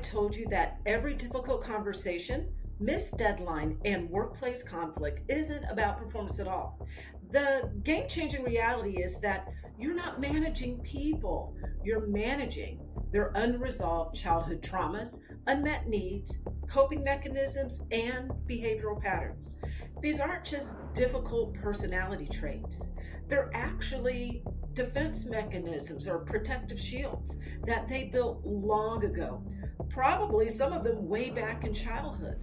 told you that every difficult conversation, missed deadline, and workplace conflict isn't about performance at all? The game changing reality is that you're not managing people, you're managing their unresolved childhood traumas, unmet needs, coping mechanisms, and behavioral patterns. These aren't just difficult personality traits, they're actually defense mechanisms or protective shields that they built long ago, probably some of them way back in childhood.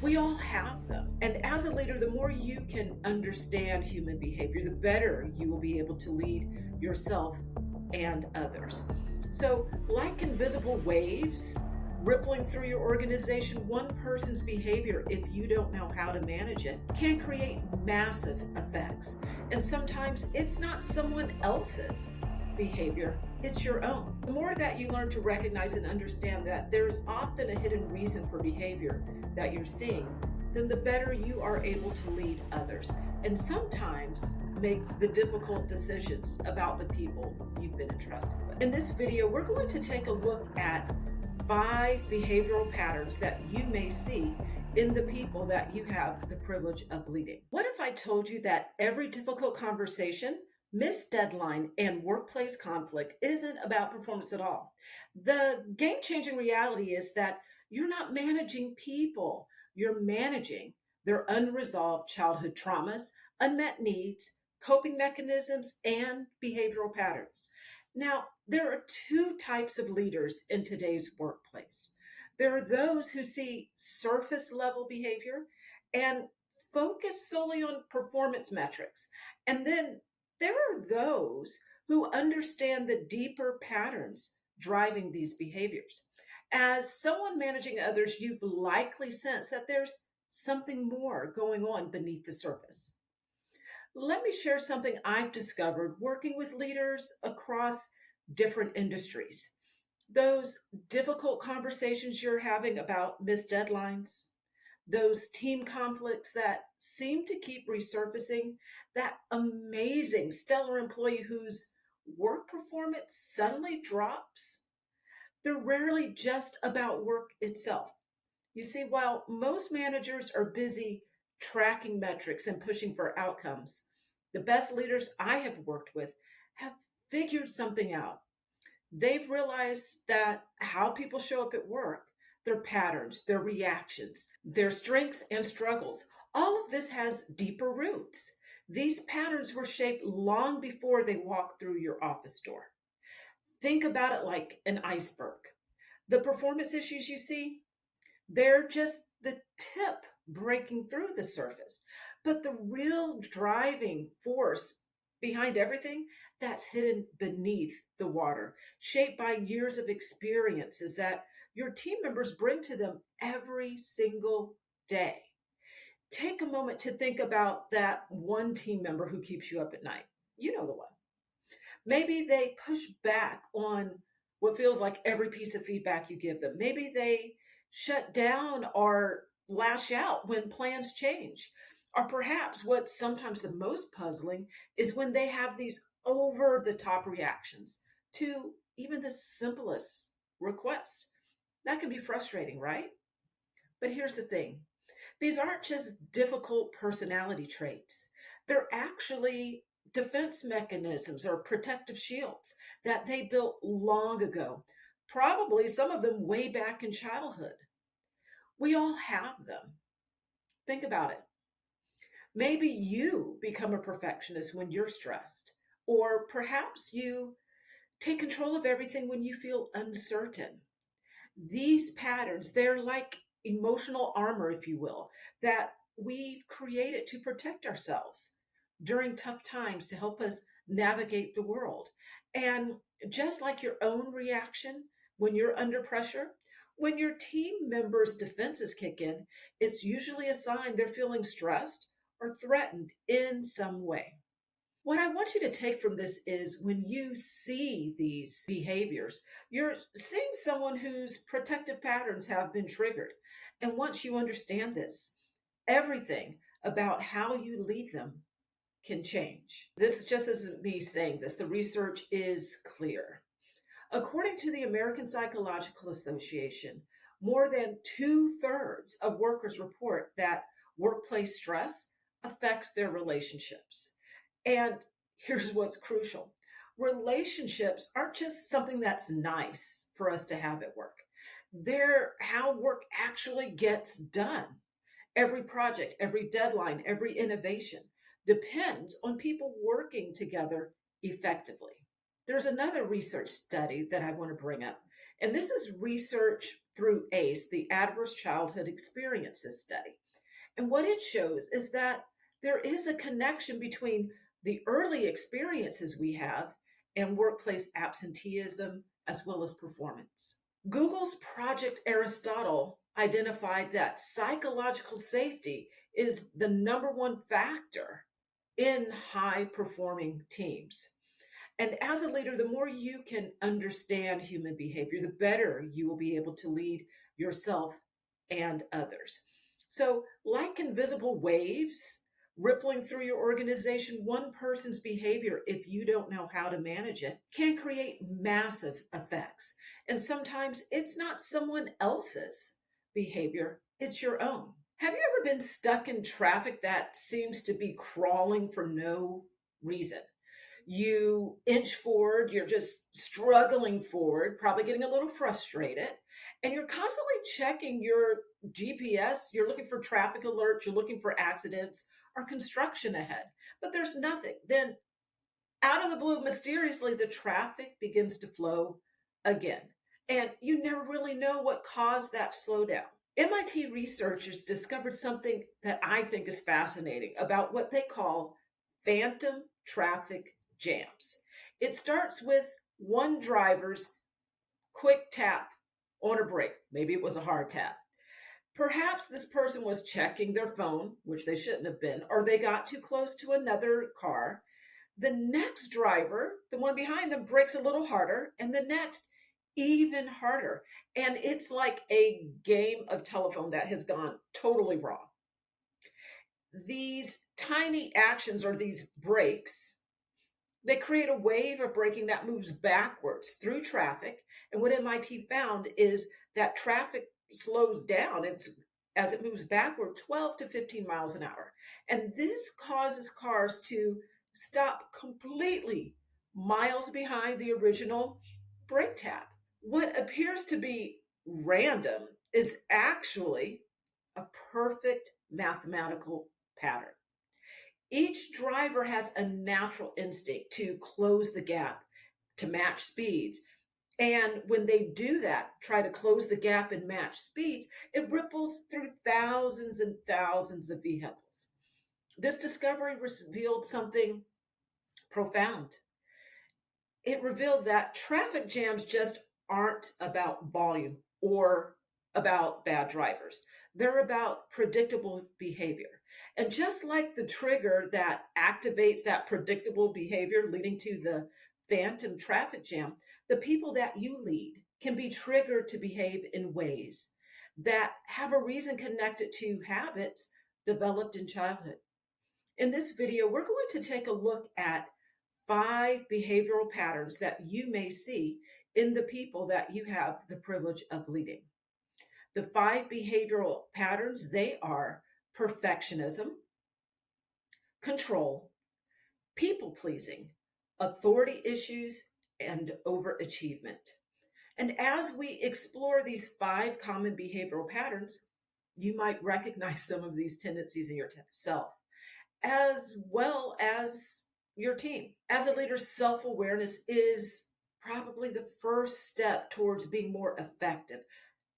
We all have them. And as a leader, the more you can understand human behavior, the better you will be able to lead yourself and others. So, like invisible waves rippling through your organization, one person's behavior, if you don't know how to manage it, can create massive effects. And sometimes it's not someone else's behavior, it's your own. The more that you learn to recognize and understand that there's often a hidden reason for behavior that you're seeing, then the better you are able to lead others and sometimes make the difficult decisions about the people you've been entrusted with. In this video, we're going to take a look at 5 behavioral patterns that you may see in the people that you have the privilege of leading. What if I told you that every difficult conversation, missed deadline, and workplace conflict isn't about performance at all? The game-changing reality is that you're not managing people, you're managing their unresolved childhood traumas, unmet needs, coping mechanisms, and behavioral patterns. Now, there are 2 types of leaders in today's workplace. There are those who see surface level behavior and focus solely on performance metrics. And then there are those who understand the deeper patterns driving these behaviors. As someone managing others, you've likely sensed that there's something more going on beneath the surface. Let me share something I've discovered working with leaders across different industries. Those difficult conversations you're having about missed deadlines, those team conflicts that seem to keep resurfacing, that amazing stellar employee whose work performance suddenly drops, they're rarely just about work itself. You see, while most managers are busy tracking metrics and pushing for outcomes, the best leaders I have worked with have figured something out. They've realized that how people show up at work, their patterns, their reactions, their strengths and struggles, all of this has deeper roots. These patterns were shaped long before they walked through your office door. Think about it like an iceberg. The performance issues you see, they're just the tip breaking through the surface. But the real driving force behind everything, that's hidden beneath the water, shaped by years of experiences that your team members bring to them every single day. Take a moment to think about that one team member who keeps you up at night. You know the one. Maybe they push back on what feels like every piece of feedback you give them. Maybe they shut down or lash out when plans change. Or perhaps what's sometimes the most puzzling is when they have these over the top reactions to even the simplest requests. That can be frustrating, right? But here's the thing, these aren't just difficult personality traits, they're actually defense mechanisms or protective shields that they built long ago, probably some of them way back in childhood. We all have them. Think about it. Maybe you become a perfectionist when you're stressed, or perhaps you take control of everything when you feel uncertain. These patterns, they're like emotional armor, if you will, that we've created to protect ourselves during tough times to help us navigate the world. And just like your own reaction when you're under pressure, when your team members' defenses kick in, it's usually a sign they're feeling stressed or threatened in some way. What I want you to take from this is when you see these behaviors, you're seeing someone whose protective patterns have been triggered. And once you understand this, everything about how you lead them can change. This just isn't me saying this, the research is clear. According to the American Psychological Association, more than 2/3 of workers report that workplace stress affects their relationships. And here's what's crucial: relationships aren't just something that's nice for us to have at work, they're how work actually gets done. Every project, every deadline, every innovation depends on people working together effectively. There's another research study that I want to bring up, and this is research through ACE, the Adverse Childhood Experiences Study. And what it shows is that there is a connection between the early experiences we have and workplace absenteeism as well as performance. Google's Project Aristotle identified that psychological safety is the number one factor in high performing teams. And as a leader, the more you can understand human behavior, the better you will be able to lead yourself and others. So, like invisible waves rippling through your organization, one person's behavior, if you don't know how to manage it, can create massive effects. And sometimes it's not someone else's behavior, it's your own. Have you ever been stuck in traffic that seems to be crawling for no reason? You inch forward, you're just struggling forward, probably getting a little frustrated, and you're constantly checking your GPS. You're looking for traffic alerts, you're looking for accidents or construction ahead, but there's nothing. Then, out of the blue, mysteriously, the traffic begins to flow again, and you never really know what caused that slowdown. MIT researchers discovered something that I think is fascinating about what they call phantom traffic jams. It starts with one driver's quick tap on a brake. Maybe it was a hard tap. Perhaps this person was checking their phone, which they shouldn't have been, or they got too close to another car. The next driver, the one behind them, brakes a little harder, and the next even harder. And it's like a game of telephone that has gone totally wrong. These tiny actions or these breaks, they create a wave of braking that moves backwards through traffic. And what MIT found is that traffic slows down as it moves backward 12 to 15 miles an hour. And this causes cars to stop completely miles behind the original brake tap. What appears to be random is actually a perfect mathematical pattern. Each driver has a natural instinct to close the gap, to match speeds. And when they do that, try to close the gap and match speeds, it ripples through thousands and thousands of vehicles. This discovery revealed something profound. It revealed that traffic jams just aren't about volume or about bad drivers. They're about predictable behavior. And just like the trigger that activates that predictable behavior leading to the phantom traffic jam, the people that you lead can be triggered to behave in ways that have a reason connected to habits developed in childhood. In this video, we're going to take a look at 5 behavioral patterns that you may see in the people that you have the privilege of leading. The 5 behavioral patterns, they are perfectionism, control, people-pleasing, authority issues, and overachievement. And as we explore these 5 common behavioral patterns, you might recognize some of these tendencies in yourself, as well as your team. As a leader, self-awareness is probably the first step towards being more effective.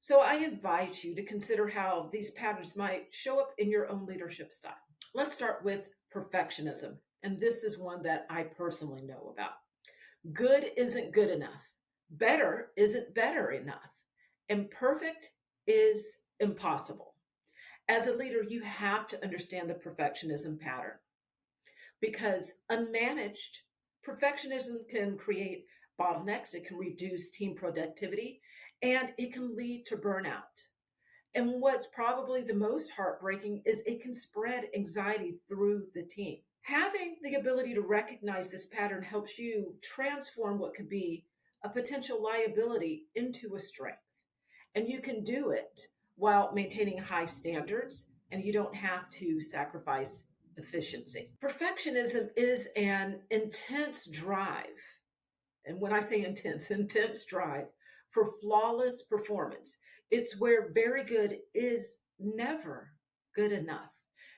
So I invite you to consider how these patterns might show up in your own leadership style. Let's start with perfectionism. And this is one that I personally know about. Good isn't good enough. Better isn't better enough. And perfect is impossible. As a leader, you have to understand the perfectionism pattern, because unmanaged, perfectionism can create bottlenecks, it can reduce team productivity, and it can lead to burnout. And what's probably the most heartbreaking is it can spread anxiety through the team. Having the ability to recognize this pattern helps you transform what could be a potential liability into a strength. And you can do it while maintaining high standards, and you don't have to sacrifice efficiency. Perfectionism is an intense drive. And when I say intense, intense drive for flawless performance. It's where very good is never good enough.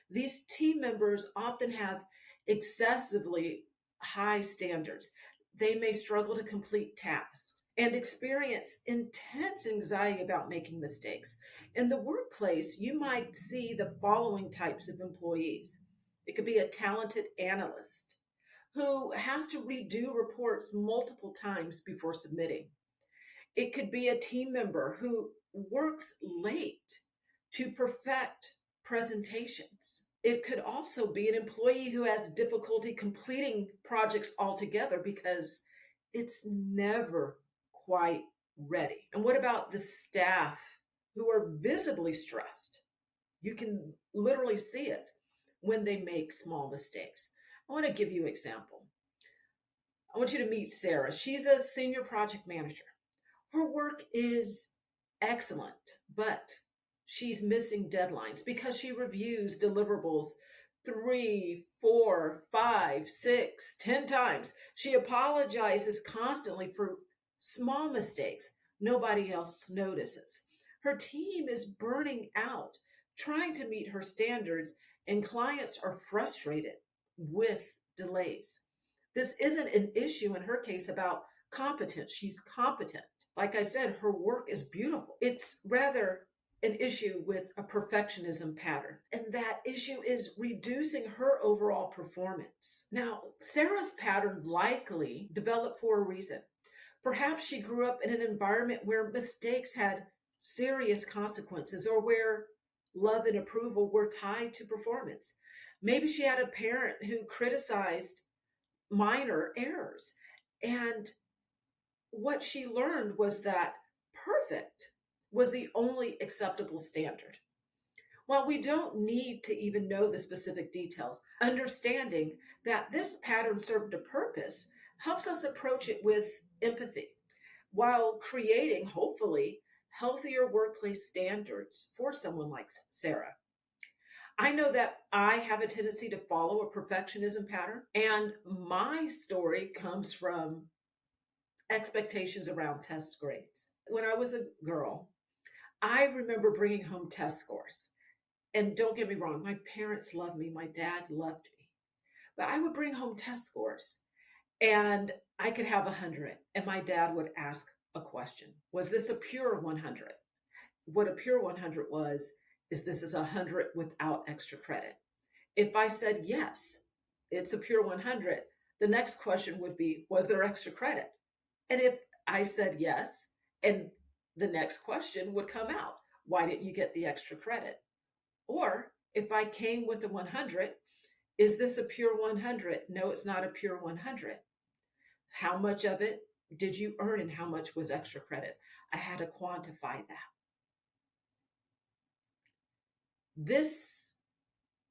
These team members often have excessively high standards. They may struggle to complete tasks and experience intense anxiety about making mistakes. In the workplace, you might see the following types of employees. It could be a talented analyst who has to redo reports multiple times before submitting. It could be a team member who works late to perfect presentations. It could also be an employee who has difficulty completing projects altogether because it's never quite ready. And what about the staff who are visibly stressed? You can literally see it when they make small mistakes. I want to give you an example. I want you to meet Sarah. She's a senior project manager. Her work is excellent, but she's missing deadlines because she reviews deliverables 3, 4, 5, 6, 10 times. She apologizes constantly for small mistakes nobody else notices. Her team is burning out, trying to meet her standards, and clients are frustrated with delays. This isn't an issue in her case about competence. She's competent. Like I said, her work is beautiful. It's rather an issue with a perfectionism pattern. And that issue is reducing her overall performance. Now, Sarah's pattern likely developed for a reason. Perhaps she grew up in an environment where mistakes had serious consequences or where love and approval were tied to performance. Maybe she had a parent who criticized minor errors. And what she learned was that perfect was the only acceptable standard. While we don't need to even know the specific details, understanding that this pattern served a purpose helps us approach it with empathy while creating, hopefully, healthier workplace standards for someone like Sarah. I know that I have a tendency to follow a perfectionism pattern, and my story comes from expectations around test grades. When I was a girl, I remember bringing home test scores. And don't get me wrong, my parents loved me, my dad loved me. But I would bring home test scores and I could have 100, and my dad would ask a question. Was this a pure 100? What a pure 100 was, is this is 100 without extra credit. If I said yes, it's a pure 100, the next question would be, was there extra credit? And if I said yes, and the next question would come out, why didn't you get the extra credit? Or if I came with a 100, is this a pure 100? No, it's not a pure 100. How much of it did you earn and how much was extra credit? I had to quantify that. This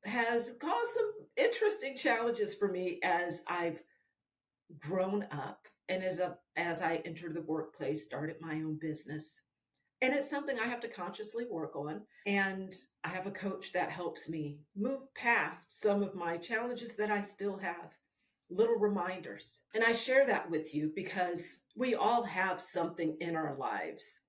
has caused some interesting challenges for me as I've grown up and as I entered the workplace, started my own business. And it's something I have to consciously work on. And I have a coach that helps me move past some of my challenges that I still have, little reminders. And I share that with you because we all have something in our lives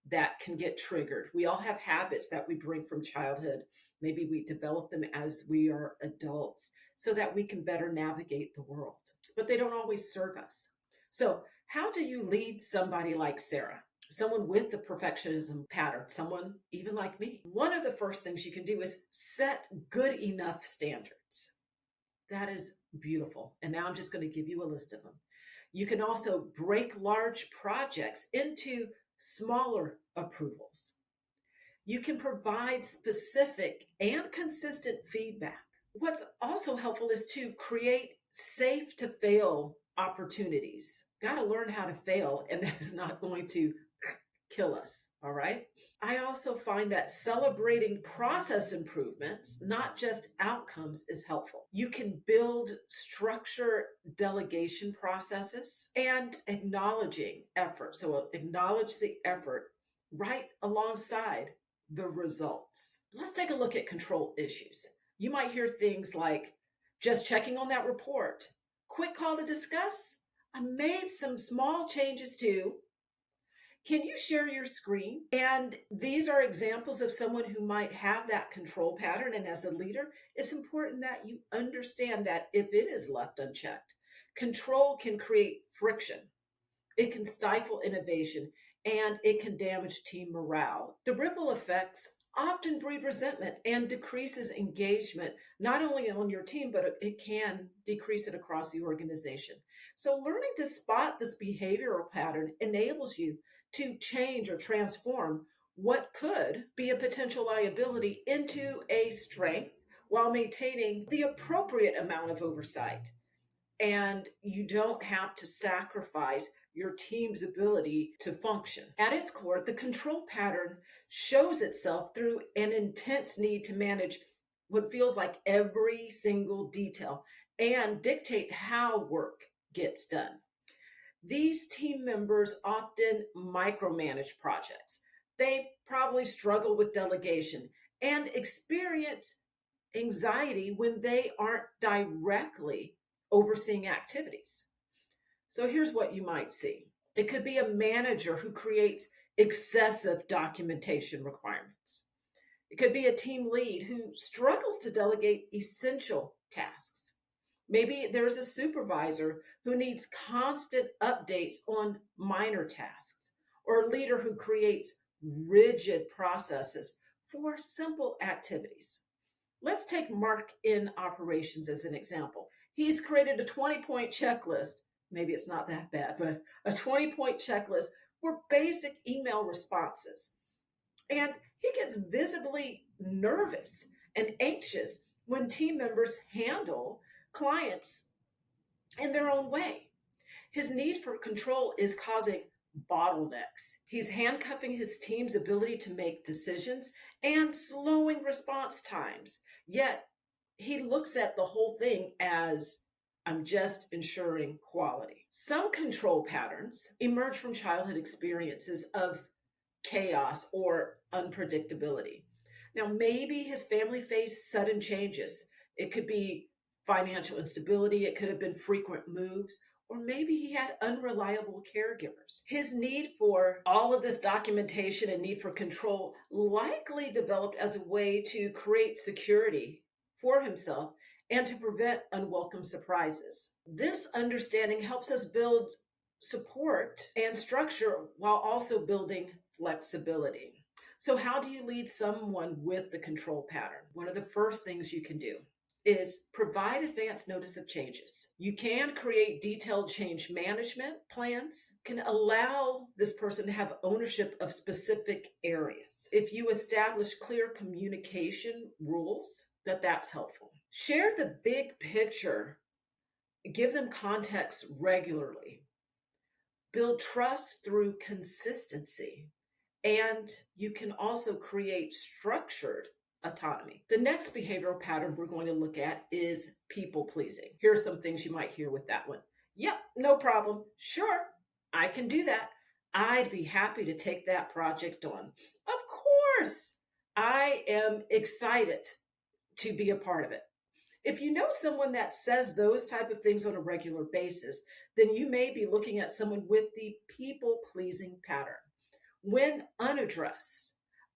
that can get triggered. We all have habits that we bring from childhood. Maybe we develop them as we are adults so that we can better navigate the world, but they don't always serve us. So how do you lead somebody like Sarah? Someone with the perfectionism pattern, someone even like me? One of the first things you can do is set good enough standards. That is beautiful. And now I'm just going to give you a list of them. You can also break large projects into smaller approvals. You can provide specific and consistent feedback. What's also helpful is to create safe to fail opportunities. Got to learn how to fail, and that is not going to kill us, all right? I also find that celebrating process improvements, not just outcomes, is helpful. You can build structure delegation processes and acknowledging effort. So acknowledge the effort right alongside the results. Let's take a look at control issues. You might hear things like just checking on that report, quick call to discuss. I made some small changes too. Can you share your screen? And these are examples of someone who might have that control pattern. And as a leader, it's important that you understand that if it is left unchecked, control can create friction. It can stifle innovation and it can damage team morale. The ripple effects often breed resentment and decreases engagement, not only on your team, but it can decrease it across the organization. So learning to spot this behavioral pattern enables you to change or transform what could be a potential liability into a strength while maintaining the appropriate amount of oversight. And you don't have to sacrifice your team's ability to function. At its core, the control pattern shows itself through an intense need to manage what feels like every single detail and dictate how work gets done. These team members often micromanage projects. They probably struggle with delegation and experience anxiety when they aren't directly overseeing activities. So here's what you might see. It could be a manager who creates excessive documentation requirements. It could be a team lead who struggles to delegate essential tasks. Maybe there's a supervisor who needs constant updates on minor tasks, or a leader who creates rigid processes for simple activities. Let's take Mark in operations as an example. He's created a 20-point checklist. Maybe it's not that bad, but a 20-point checklist for basic email responses. And he gets visibly nervous and anxious when team members handle clients in their own way. His need for control is causing bottlenecks. He's handcuffing his team's ability to make decisions and slowing response times. Yet he looks at the whole thing as, I'm just ensuring quality. Some control patterns emerge from childhood experiences of chaos or unpredictability. Now, maybe his family faced sudden changes. It could be financial instability, it could have been frequent moves, or maybe he had unreliable caregivers. His need for all of this documentation and need for control likely developed as a way to create security for himself and to prevent unwelcome surprises. This understanding helps us build support and structure while also building flexibility. So, how do you lead someone with the control pattern? One of the first things you can do is provide advance notice of changes. You can create detailed change management plans, can allow this person to have ownership of specific areas. If you establish clear communication rules, that's helpful. Share the big picture, give them context regularly. Build trust through consistency. And you can also create structured autonomy. The next behavioral pattern we're going to look at is people pleasing. Here are some things you might hear with that one. Yep, no problem. Sure, I can do that. I'd be happy to take that project on. Of course, I am excited to be a part of it. If you know someone that says those type of things on a regular basis, then you may be looking at someone with the people-pleasing pattern. When unaddressed,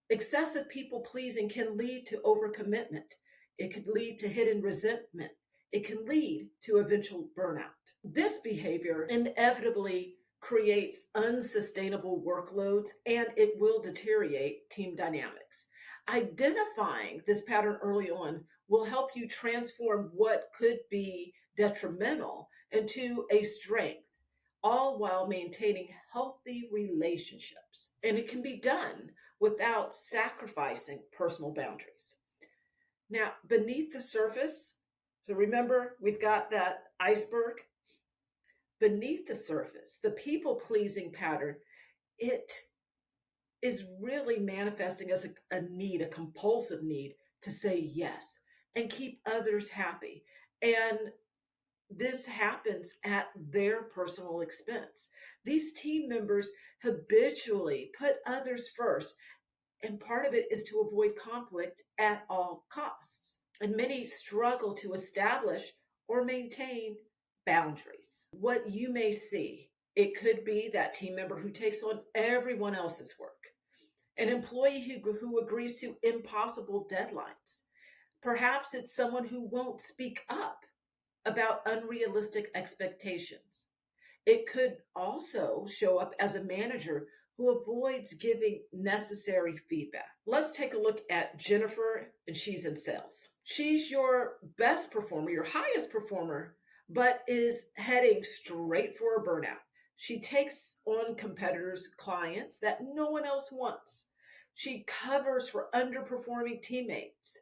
excessive people-pleasing can lead to overcommitment. It could lead to hidden resentment. It can lead to eventual burnout. This behavior inevitably creates unsustainable workloads and it will deteriorate team dynamics. Identifying this pattern early on will help you transform what could be detrimental into a strength, all while maintaining healthy relationships. And it can be done without sacrificing personal boundaries. Now, beneath the surface, so remember, we've got that iceberg. Beneath the surface, the people-pleasing pattern, it is really manifesting as a need, a compulsive need to say yes and keep others happy. And this happens at their personal expense. These team members habitually put others first, and part of it is to avoid conflict at all costs. And many struggle to establish or maintain boundaries. What you may see, it could be that team member who takes on everyone else's work, an employee who agrees to impossible deadlines. Perhaps it's someone who won't speak up about unrealistic expectations. It could also show up as a manager who avoids giving necessary feedback. Let's take a look at Jennifer, and she's in sales. She's your best performer, your highest performer, but is heading straight for a burnout. She takes on competitors' clients that no one else wants. She covers for underperforming teammates.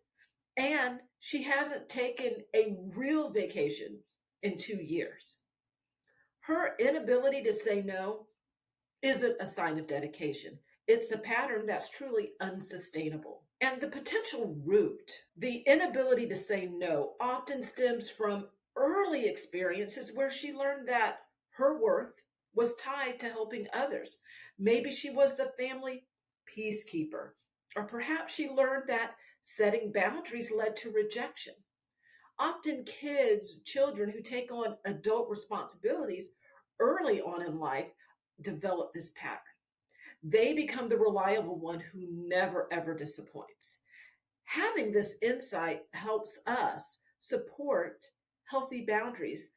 And she hasn't taken a real vacation in 2 years. Her inability to say no isn't a sign of dedication. It's a pattern that's truly unsustainable. And the potential root, the inability to say no, often stems from early experiences where she learned that her worth was tied to helping others. Maybe she was the family peacekeeper, or perhaps she learned that setting boundaries led to rejection. Often children who take on adult responsibilities early on in life develop this pattern. They become the reliable one who never ever disappoints. Having this insight helps us support healthy boundaries,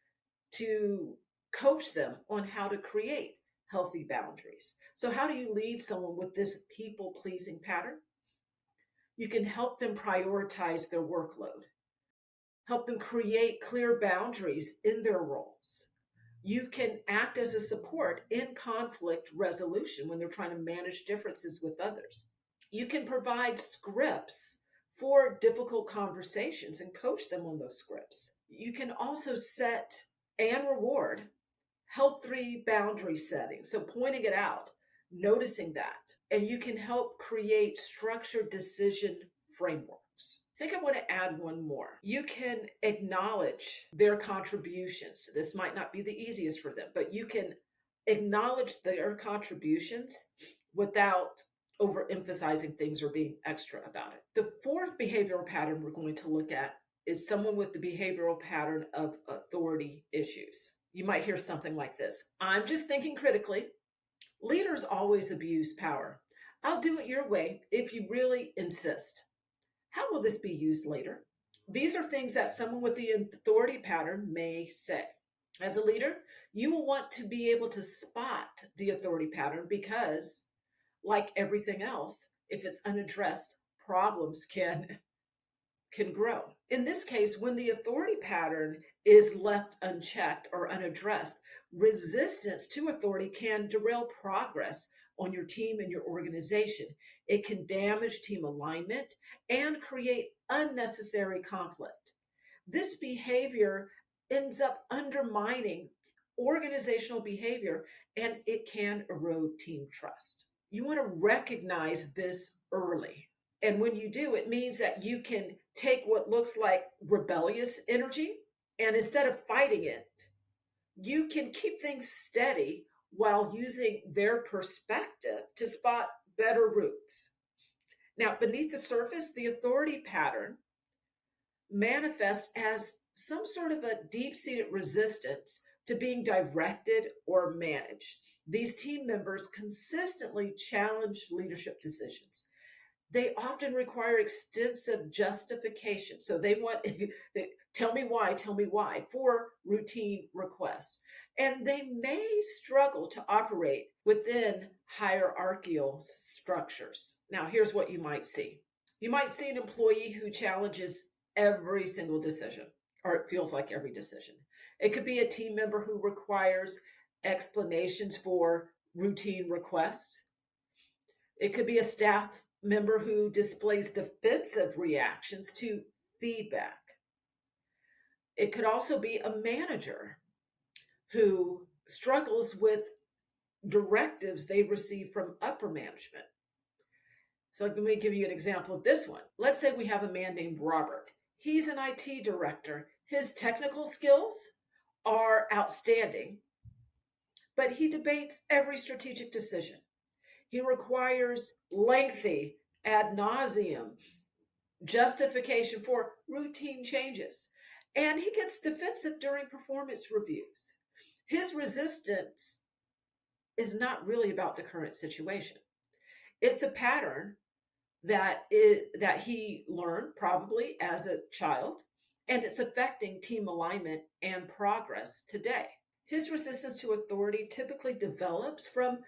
to coach them on how to create healthy boundaries. So how do you lead someone with this people-pleasing pattern? You can help them prioritize their workload, help them create clear boundaries in their roles. You can act as a support in conflict resolution when they're trying to manage differences with others. You can provide scripts for difficult conversations and coach them on those scripts. You can also set and reward healthy boundary setting. So pointing it out, noticing that, and you can help create structured decision frameworks. I think I want to add one more. You can acknowledge their contributions. This might not be the easiest for them, but you can acknowledge their contributions without overemphasizing things or being extra about it. The fourth behavioral pattern we're going to look at is someone with the behavioral pattern of authority issues. You might hear something like this: I'm just thinking critically. Leaders always abuse power. I'll do it your way if you really insist. How will this be used later? These are things that someone with the authority pattern may say. As a leader, you will want to be able to spot the authority pattern because, like everything else, if it's unaddressed, problems can grow. In this case, when the authority pattern is left unchecked or unaddressed, resistance to authority can derail progress on your team and your organization. It can damage team alignment and create unnecessary conflict. This behavior ends up undermining organizational behavior, and it can erode team trust. You want to recognize this early. And when you do, it means that you can take what looks like rebellious energy, and instead of fighting it, you can keep things steady while using their perspective to spot better routes. Now, beneath the surface, the authority pattern manifests as some sort of a deep-seated resistance to being directed or managed. These team members consistently challenge leadership decisions. They often require extensive justification. So they want, tell me why, for routine requests. And they may struggle to operate within hierarchical structures. Now, here's what you might see. You might see an employee who challenges every single decision, or it feels like every decision. It could be a team member who requires explanations for routine requests. It could be a staff member who displays defensive reactions to feedback. It could also be a manager who struggles with directives they receive from upper management. So let me give you an example of this one. Let's say we have a man named Robert. He's an IT director. His technical skills are outstanding, but he debates every strategic decision. He requires lengthy, ad nauseum justification for routine changes, and he gets defensive during performance reviews. His resistance is not really about the current situation. It's a pattern that he learned probably as a child, and it's affecting team alignment and progress today. His resistance to authority typically develops from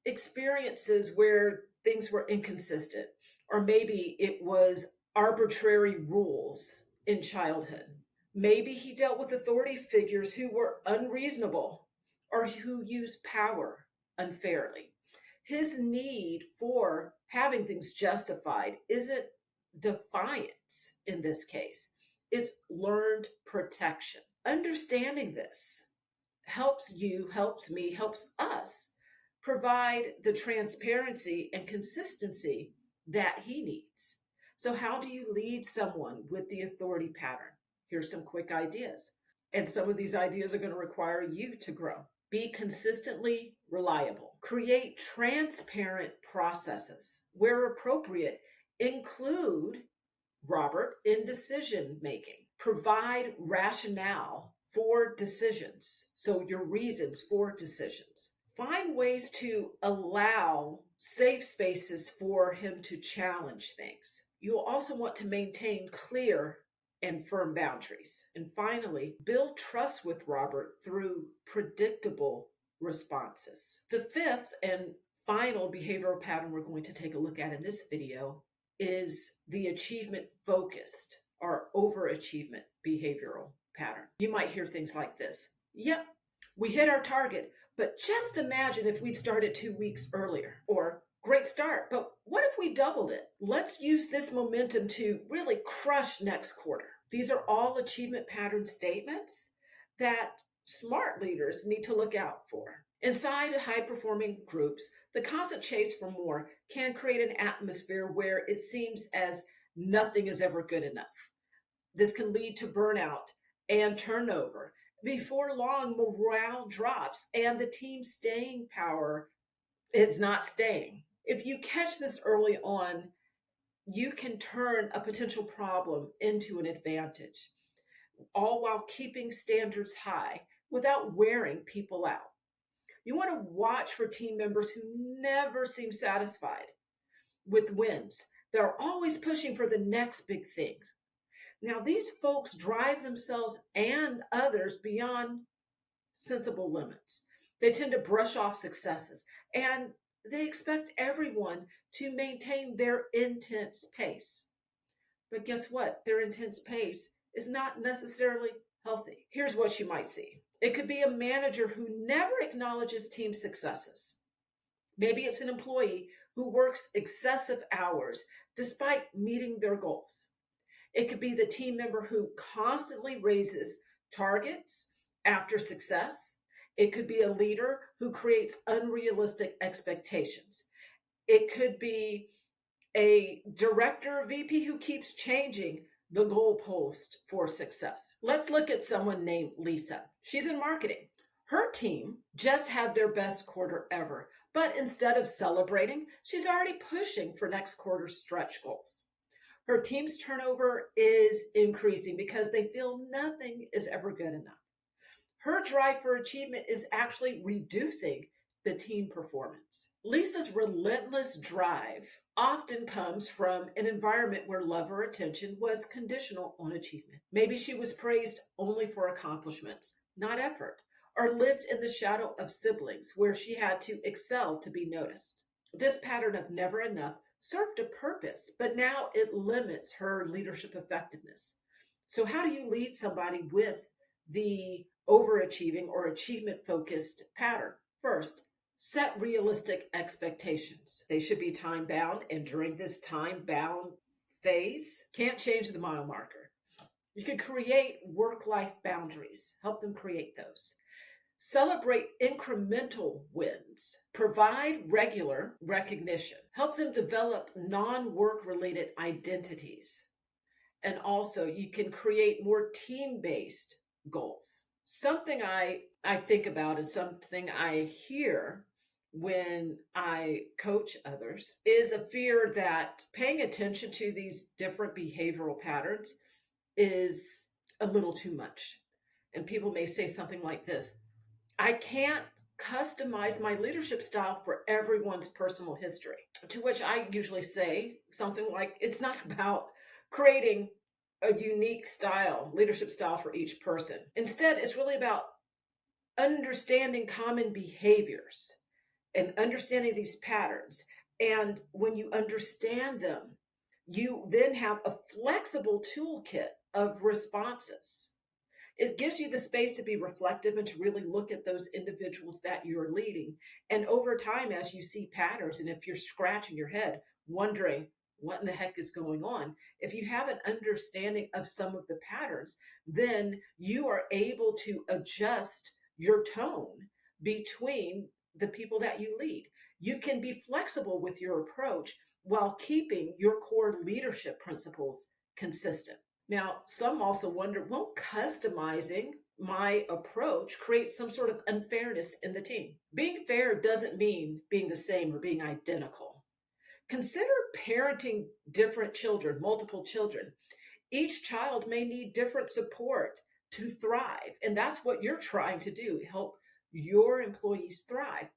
experiences where things were inconsistent, or maybe it was arbitrary rules in childhood. Maybe he dealt with authority figures who were unreasonable or who used power unfairly. His need for having things justified isn't defiance in this case, it's learned protection. Understanding this helps you, helps me, helps us provide the transparency and consistency that he needs. So, how do you lead someone with the authority pattern? Here's some quick ideas. And some of these ideas are going to require you to grow. Be consistently reliable. Create transparent processes. Where appropriate, include Robert in decision making. Provide rationale for decisions. So, your reasons for decisions. Find ways to allow safe spaces for him to challenge things. You'll also want to maintain clear and firm boundaries. And finally, build trust with Robert through predictable responses. The fifth and final behavioral pattern we're going to take a look at in this video is the achievement focused or overachievement behavioral pattern. You might hear things like this. Yep, we hit our target, but just imagine if we'd started 2 weeks earlier. Or, great start, but what if we doubled it? Let's use this momentum to really crush next quarter. These are all achievement pattern statements that smart leaders need to look out for. Inside high-performing groups, the constant chase for more can create an atmosphere where it seems as nothing is ever good enough. This can lead to burnout and turnover. Before long, morale drops and the team's staying power is not staying. If you catch this early on, you can turn a potential problem into an advantage, all while keeping standards high without wearing people out. You want to watch for team members who never seem satisfied with wins. They're always pushing for the next big things. Now, these folks drive themselves and others beyond sensible limits. They tend to brush off successes, and they expect everyone to maintain their intense pace. But guess what? Their intense pace is not necessarily healthy. Here's what you might see. It could be a manager who never acknowledges team successes. Maybe it's an employee who works excessive hours despite meeting their goals. It could be the team member who constantly raises targets after success. It could be a leader who creates unrealistic expectations. It could be a director or VP who keeps changing the goalpost for success. Let's look at someone named Lisa. She's in marketing. Her team just had their best quarter ever, but instead of celebrating, she's already pushing for next quarter's stretch goals. Her team's turnover is increasing because they feel nothing is ever good enough. Her drive for achievement is actually reducing the team performance. Lisa's relentless drive often comes from an environment where love or attention was conditional on achievement. Maybe she was praised only for accomplishments, not effort, or lived in the shadow of siblings where she had to excel to be noticed. This pattern of never enough served a purpose, but now it limits her leadership effectiveness. So how do you lead somebody with the overachieving or achievement-focused pattern? First, set realistic expectations. They should be time-bound, and during this time-bound phase, can't change the mile marker. You could create work-life boundaries. Help them create those. Celebrate incremental wins. Provide regular recognition. Help them develop non-work related identities. And also, you can create more team-based goals. Something I think about and something I hear when I coach others is a fear that paying attention to these different behavioral patterns is a little too much. And people may say something like this: I can't customize my leadership style for everyone's personal history. To which I usually say something like, it's not about creating a unique style, leadership style for each person. Instead, it's really about understanding common behaviors and understanding these patterns. And when you understand them, you then have a flexible toolkit of responses. It gives you the space to be reflective and to really look at those individuals that you're leading. And over time, as you see patterns, and if you're scratching your head, wondering what in the heck is going on, if you have an understanding of some of the patterns, then you are able to adjust your tone between the people that you lead. You can be flexible with your approach while keeping your core leadership principles consistent. Now, some also wonder, won't customizing my approach create some sort of unfairness in the team? Being fair doesn't mean being the same or being identical. Consider parenting different children, multiple children. Each child may need different support to thrive. And that's what you're trying to do, help your employees thrive.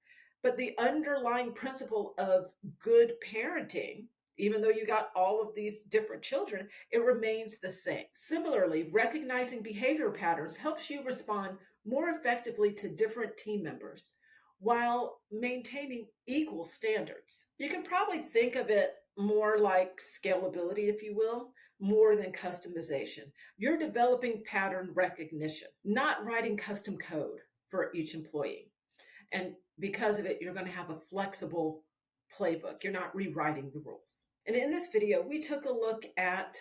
But the underlying principle of good parenting, even though you got all of these different children, it remains the same. Similarly, recognizing behavior patterns helps you respond more effectively to different team members while maintaining equal standards. You can probably think of it more like scalability, if you will, more than customization. You're developing pattern recognition, not writing custom code for each employee. And because of it, you're going to have a flexible playbook. You're not rewriting the rules. And in this video, we took a look at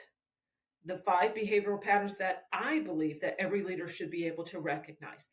the 5 behavioral patterns that I believe that every leader should be able to recognize.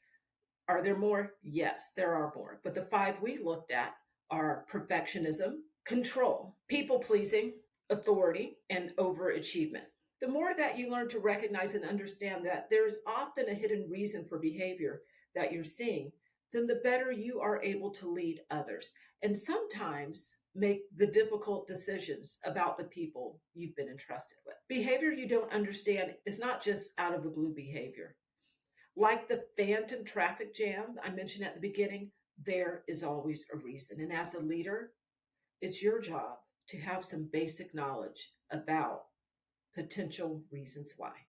Are there more? Yes, there are more. But the 5 we looked at are perfectionism, control, people pleasing, authority, and overachievement. The more that you learn to recognize and understand that there's often a hidden reason for behavior that you're seeing, then the better you are able to lead others and sometimes make the difficult decisions about the people you've been entrusted with. Behavior you don't understand is not just out of the blue behavior. Like the phantom traffic jam I mentioned at the beginning, there is always a reason. And as a leader, it's your job to have some basic knowledge about potential reasons why.